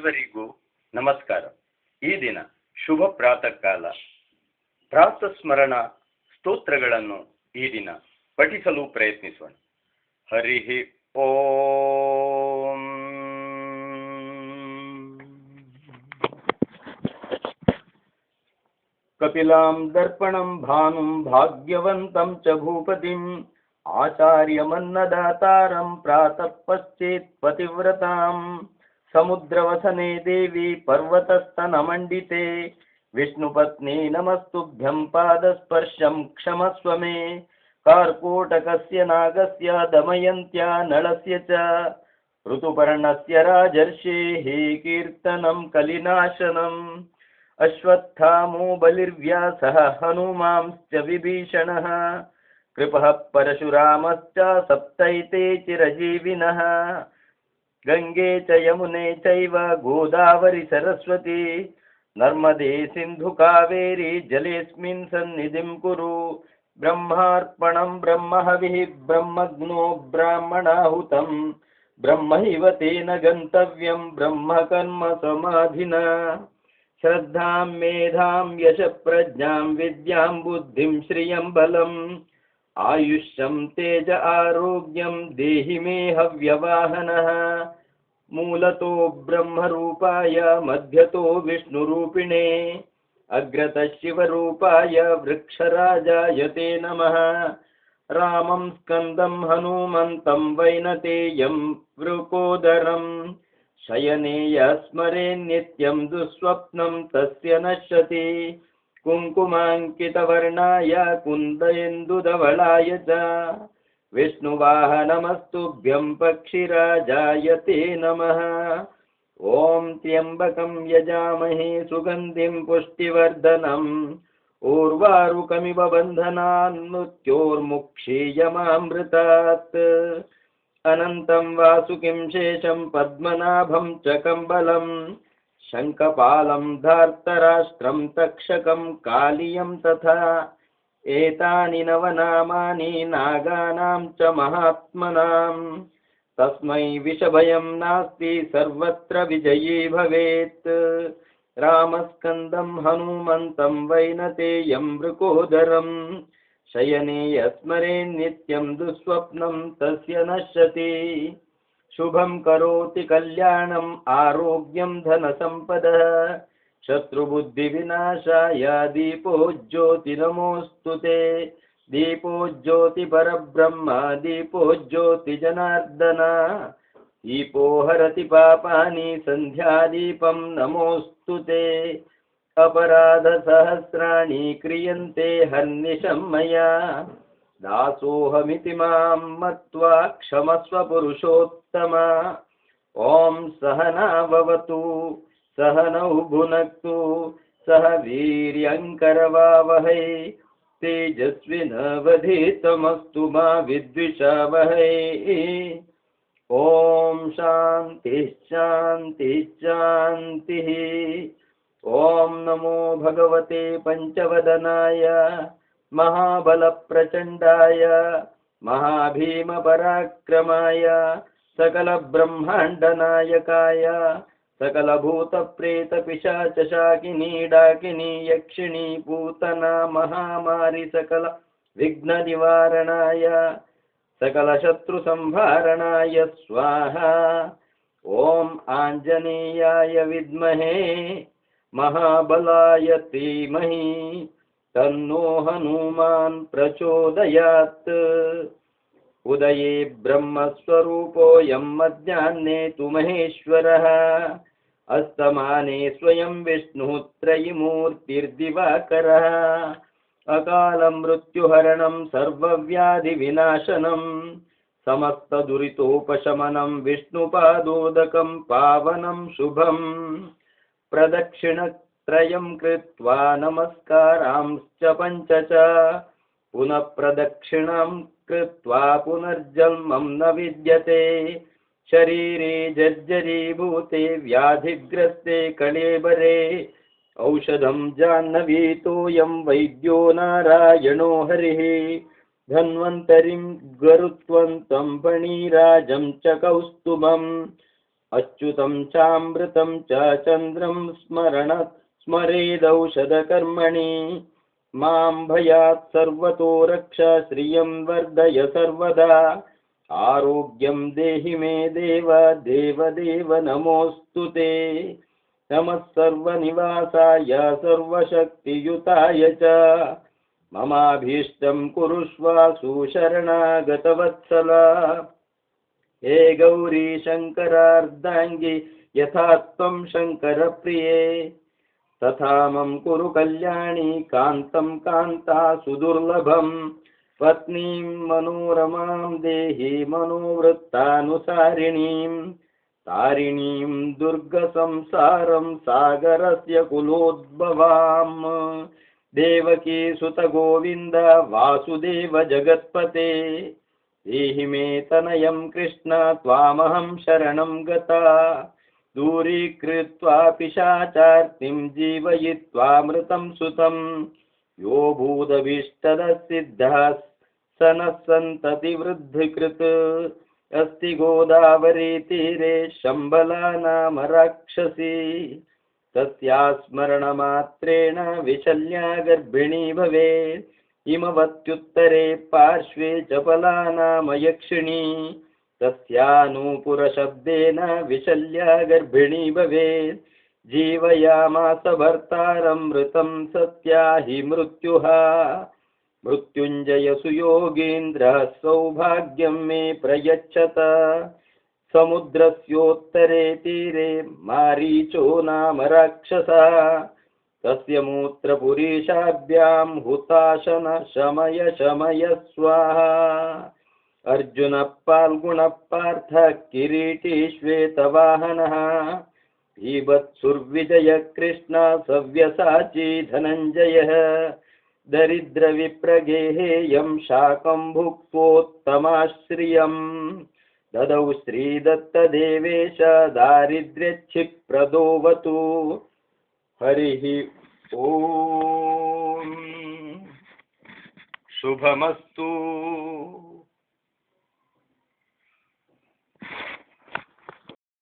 ಸರ್ವರಿಗೂ ನಮಸ್ಕಾರ. ಈ ದಿನ ಶುಭ ಪ್ರಾತಃ ಕಾಲ. ಪ್ರಾತಃ ಸ್ಮರಣ ಸ್ತೋತ್ರಗಳನ್ನು ಈ ದಿನ ಪಠಿಸಲು ಪ್ರಯತ್ನಿಸೋಣ. ಹರಿ ಓಂ. ಕಪಿಲಾಂ ದರ್ಪಣಂ ಭಾನುಂ ಭಾಗ್ಯವಂತಂ ಚ ಭೂಪತಿಂ ಆಚಾರ್ಯಮನ್ನದಾತಾರಂ ಪ್ರಾತಃ ಪಶ್ಚೇತ್ ಪತಿವ್ರತಾಂ ಸಮುದ್ರವಸನೆ ದೇವಿ ಪರ್ವತಸ್ತನಮಂಡಿತೆ ವಿಷ್ಣುಪತ್ನಿ ನಮಸ್ತುಭ್ಯಂ ಪಾದಸ್ಪರ್ಶಂ ಕ್ಷಮಸ್ವ ಮೇ ಕಾರ್ಕೋಟಕಸ್ಯ ನಾಗಸ್ಯ ದಮಯಂತ್ಯಾ ನಳಸ್ಯ ಚ ಋತುಪರ್ಣಸ್ಯ ರಾಜರ್ಷೇಃ ಕೀರ್ತನಂ ಕಲಿನಾಶನಂ ಅಶ್ವತ್ಥಾಮೋ ಬಲಿರ್ವ್ಯಾಸಃ ಹನುಮಾಂಶ್ಚ ವಿಭೀಷಣಃ ಕೃಪಃ ಪರಶುರಾಮಶ್ಚ ಸಪ್ತೈತೆ ಚಿರಜೀವಿನಃ ಗಂಗೆ ಚ ಯಮುನೆ ಚೈವ ಗೋದಾವರಿ ಸರಸ್ವತಿ ನರ್ಮದೆ ಸಿಂಧು ಕಾವೇರಿ ಜಲೇಸ್ಮಿನ್ ಸನ್ನಿಧಿಂ ಕುರು ಬ್ರಹ್ಮಾರ್ಪಣಂ ಬ್ರಹ್ಮಹವಿಃ ಬ್ರಹ್ಮಜ್ಞೋ ಬ್ರಾಹ್ಮಣಾಹುತಂ ಬ್ರಹ್ಮೈವ ತೇನ ಗಂತವ್ಯಂ ಬ್ರಹ್ಮಕರ್ಮ ಸಮಾಧಿನಾ ಶ್ರದ್ಧಾಂ ಮೇಧಾಂ ಯಶ ಪ್ರಜ್ಞಾಂ ವಿದ್ಯಾಂ ಬುದ್ಧಿಂ ಶ್ರಿಯಂ ಬಲಂ ಆಯುಷ್ಯಂ ತೇಜ ಆರೋಗ್ಯಂ ದೇಹಿ ಮೇ ಹವ್ಯವಾಹನಃ ಮೂಲತೋ ಬ್ರಹ್ಮರೂಪಾಯ ಮಧ್ಯತೋ ವಿಷ್ಣುರೂಪಿಣೇ ಅಗ್ರತಃ ಶಿವರೂಪಾಯ ವೃಕ್ಷರಾಜಾಯ ತೇ ನಮಃ ರಾಮಂ ಸ್ಕಂದಂ ಹನುಮಂತಂ ವೈನತೇಯಂ ವೃಕೋದರಂ ಶಯನೇಯ ಸ್ಮರೇ ನಿತ್ಯಂ ದುಸ್ವಪ್ನಂ ತಸ್ಯ ನಶ್ಯತಿ ಕುಂಕುಮಾಂಕಿತವರ್ಣಾಯ ಕುಂದೇಂದುಧವಳಾಯ ಚ ವಿಷ್ಣುವಾಹನಮಸ್ತುಭ್ಯಂ ಪಕ್ಷಿರಾಜಾಯ ತೇ ನಮಃ ಓಂ ತ್ರ್ಯಂಬಕಂ ಯಜಾಮಹೇ ಸುಗಂಧಿಂ ಪುಷ್ಟಿವರ್ಧನಂ ಊರ್ವಾರುಕಮಿವ ಬಂಧನಾನ್ ಮೃತ್ಯೋರ್ಮುಕ್ಷೀಯಮಾಮೃತಾತ್ ಅನಂತಂ ವಾಸುಕಿಂ ಶೇಷಂ ಪದ್ಮನಾಭಂ ಚ ಕಂಬಲಂ ಶಂಖಪಾಲಂ ಧಾರ್ತರಾಷ್ಟ್ರಂ ತಕ್ಷಕಂ ಕಾಲಿಯಂ ತಥಾ ಏತಾನಿ ನವನಾಮಾನಿ ನಾಗಾನಾಂ ಚ ಮಹಾತ್ಮನಾಂ ತಸ್ಮೈ ವಿಷಭಯಂ ನಾಸ್ತಿ ಸರ್ವತ್ರ ವಿಜಯೀ ಭವೇತ್ ರಾಮಸ್ಕಂದಂ ಹನುಮಂತಂ ವೈನತೇಯಂ ವೃಕೋದರಂ ಶಯನೇ ಯಸ್ಮರೇ ನಿತ್ಯಂ ದುಸ್ವಪ್ನಂ ತಸ್ಯ ನಶ್ಯತಿ ಶುಭಂ ಕರೋತಿ ಕಲ್ಯಾಣಂ ಆರೋಗ್ಯಂ ಧನ ಸಂಪದಃ ಶತ್ರುಬುದ್ಧಿ ವಿನಾಶಾಯ ದೀಪೋ ಜ್ಯೋತಿ ನಮೋಸ್ತುತೆ ದೀಪೋ ಜ್ಯೋತಿ ಪರಬ್ರಹ್ಮ ದೀಪೋ ಜ್ಯೋತಿ ಜನಾರ್ದನ ದೀಪೋ ಹರತಿ ಪಾಪಾನಿ ಸಂಧ್ಯಾದೀಪಂ ನಮೋಸ್ತುತೆ ಅಪರಾಧ ಸಹಸ್ರಾಣಿ ಕ್ರಿಯಂತೆ ಹರ್ನಿಶಂ ಮಯಾ ದಾಸೋಹಮಿತಿ ಮಾಂ ಮತ್ವಾ ಕ್ಷಮಸ್ವ ಪುರುಷೋತ್ತಮ ಓಂ ಸಹನಾ ಭವತು ಸಹನೌ ಭುನಕ್ತು ಸಹ ವೀರ್ಯಂಕರವಾವಹೈ ತೇಜಸ್ವಿನವಧೀತಮಸ್ತು ಮಾ ವಿದ್ವಿಷಾವಹೈ ಓಂ ಶಾಂತಿ ಶಾಂತಿ ಶಾಂತಿ. ಓಂ ನಮೋ ಭಗವತೆ ಪಂಚವದನಾಯ ಮಹಾಬಲಪ್ರಚಂಡಾಯ ಮಹಾಭೀಮಪರಾಕ್ರಮಾಯ ಸಕಲಬ್ರಹ್ಮಾಂಡನಾಯಕಾಯ ಸಕಲಭೂತಪ್ರೇತಪಿಶಾಚಶಾಕಿನಿ ಡಾಕಿನಿ ಯಕ್ಷಿಣಿ ಪೂತನ ಮಹಾಮಾರಿ ಸಕಲ ವಿಘ್ನನಿವಾರಣಾಯ ಸಕಲಶತ್ರುಸಂಹಾರಣಾಯ ಸ್ವಾಹಾ. ಓಂ ಆಂಜನೇಯಾಯ ವಿದ್ಮಹೇ ಮಹಾಬಲಾಯ ಧೀಮಹಿ ತನ್ನೋ ಹನುಮಾನ್ ಪ್ರಚೋದಯಾತ್. ಉದಯೇ ಬ್ರಹ್ಮಸ್ವರೂಪೋऽಯಂ ಮಧ್ಯಾಹ್ನೇ ತು ಮಹೇಶ್ವರಃ ಅಸ್ತಮಾನೆ ಸ್ವಯಂ ವಿಷ್ಣುಃ ತ್ರಯೀಮೂರ್ತಿರ್ದಿವಾಕರಃ ಅಕಾಲ ಮೃತ್ಯುಹರಣಂ ಸರ್ವವ್ಯಾಧಿವಿನಾಶನಂ ಸಮಸ್ತದುರಿತೋಪಶಮನಂ ವಿಷ್ಣುಪಾದೋದಕಂ ಪಾವನಂ ಶುಭಂ. ಪ್ರದಕ್ಷಿಣತ್ರಯಂ ಕೃತ್ವಾ ನಮಸ್ಕಾರಾಂಶ್ಚ ಪಂಚ ಚ ಪುನಃ ಪ್ರದಕ್ಷಿಣಂ ಕೃತ್ವಾ ಪುನರ್ಜನ್ಮಂ ನ ವಿದ್ಯತೆ ಶರೀರೇ ಜರ್ಜರೀಭೂತೆ ವ್ಯಾಧಿಗ್ರಸ್ತೆ ಕಳೇಬರೇ ಔಷಧಂ ಜಾಹ್ನವೀತೋಯಂ ವೈದ್ಯೋ ನಾರಾಯಣೋ ಹರಿಃ ಧನ್ವಂತರಿಂ ಗರುತ್ವಂತಂ ಫಣೀರಾಜಂ ಚ ಕೌಸ್ತುಭಂ अच्युतं चामृतं च चन्द्रं स्मरेदौषधकर्मणि मां भयात् सर्वतो रक्ष श्रियं वर्धय सर्वदा आरोग्यं देहि मे देव देव नमोऽस्तु ते नमः सर्वनिवासाय सर्वशक्तियुताय च ममाभीष्टं कुरुष्व सुशरणागतवत्सल हे गौरी शङ्करार्धाङ्गी यथा त्वं शङ्करप्रिये तथा मम कुरु कल्याणी कान्तं कान्ता सुदुर्लभं पत्नीं मनोरमां देहि मनोवृत्तानुसारिणीं तारिणीं दुर्गसंसारं सागरस्य कुलोद्भवाम् देवकी सुत गोविन्द वासुदेव जगत्पते देहि मे तनयं कृष्ण त्वामहं शरणं गता दूरीकृत्वा पिशाचार्तिं जीवयित्वामृतं सुतं यो भूतभीष्टदसिद्धः स नः सन्ततिवृद्धिकृत् अस्ति गोदावरी तीरे शम्बला नाम राक्षसी तस्या स्मरणमात्रेण विशल्या गर्भिणी भवेत् हिमवत्युत्तरे पार्श्वे चपला नाम यक्षिणी तस्यानूपुरशब्देन विशल्या गर्भिणी भवेत् जीवयामास भर्तारं मृतं सत्या हि मृत्युः मृत्युञ्जय सुयोगीन्द्रः सौभाग्यं मे प्रयच्छत समुद्रस्योत्तरे तीरे मारीचो नाम राक्षसः तस्य मूत्रपुरीशाभ्यां हुताशन शमय स्वाहा अर्जुन पाल्गुण पार्थ किरीटी श्वेतवाहनः भीभत्सुर्विजय कृष्ण सव्यसाची धनञ्जयः दरिद्रविप्रगेहेयं शाकं भुक्तोत्तमाश्रियम् ददौ श्रीदत्तदेवेश दारिद्र्यच्छिप्रदोवतु हरिः ॐ शुभमस्तु।